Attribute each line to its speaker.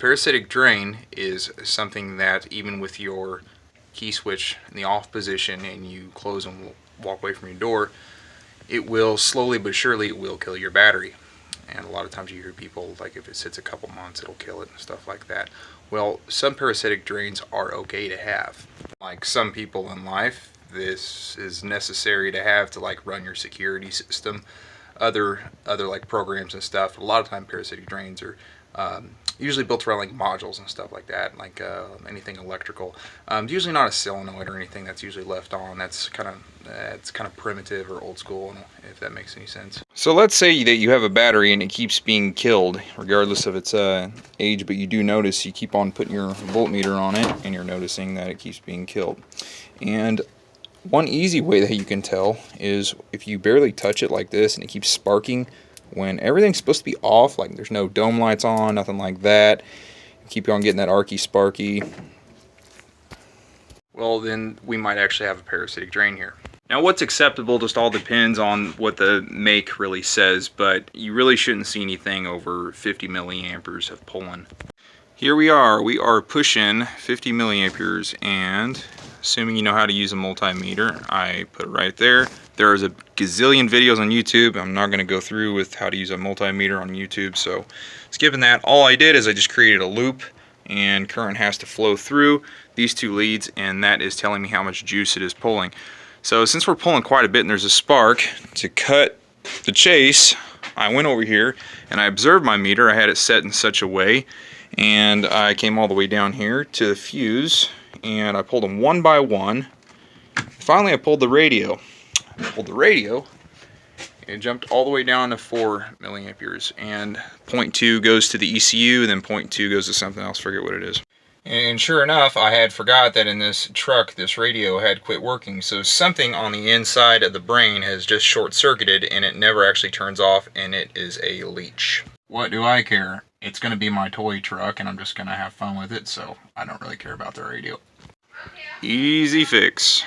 Speaker 1: parasitic drain is something that even with your key switch in the off position and you close and walk away from your door, it will slowly but surely it will kill your battery. And a lot of times you hear people, like if it sits a couple months it'll kill it and stuff like that. Well, some parasitic drains are okay to have. Like some people in life, this is necessary to have to like run your security system, other like programs and stuff. A lot of time parasitic drains are usually built around like modules and stuff like that, like anything electrical. Usually not a solenoid or anything that's usually left on. That's kind of primitive or old school, if that makes any sense. So let's say that you have a battery and it keeps being killed regardless of its age, but you do notice you keep on putting your voltmeter on it and you're noticing that it keeps being killed. And one easy way that you can tell is if you barely touch it like this and it keeps sparking when everything's supposed to be off, like there's no dome lights on, nothing like that. You keep on getting that arky sparky. Well, then we might actually have a parasitic drain here. Now what's acceptable just all depends on what the make really says, but you really shouldn't see anything over 50 milliamperes of pulling. Here we are pushing 50 milliamperes, and assuming you know how to use a multimeter, I put it right there. There's a gazillion videos on YouTube. I'm not going to go through with how to use a multimeter on YouTube, so skipping that. All I did is I just created a loop, and current has to flow through these two leads, and that is telling me how much juice it is pulling. So since we're pulling quite a bit and there's a spark, to cut the chase, I went over here and I observed my meter. I had it set in such a way, and I came all the way down here to the fuse, and I pulled them one by one. Finally I pulled the radio. It jumped all the way down to 4 milliamperes, and 0.2 goes to the ECU, then 0.2 goes to something else, forget what it is. And sure enough, I had forgot that in this truck, this radio had quit working. So something on the inside of the brain has just short-circuited, and it never actually turns off, and it is a leech. What do I care? It's going to be my toy truck, and I'm just going to have fun with it, so I don't really care about the radio. Easy fix.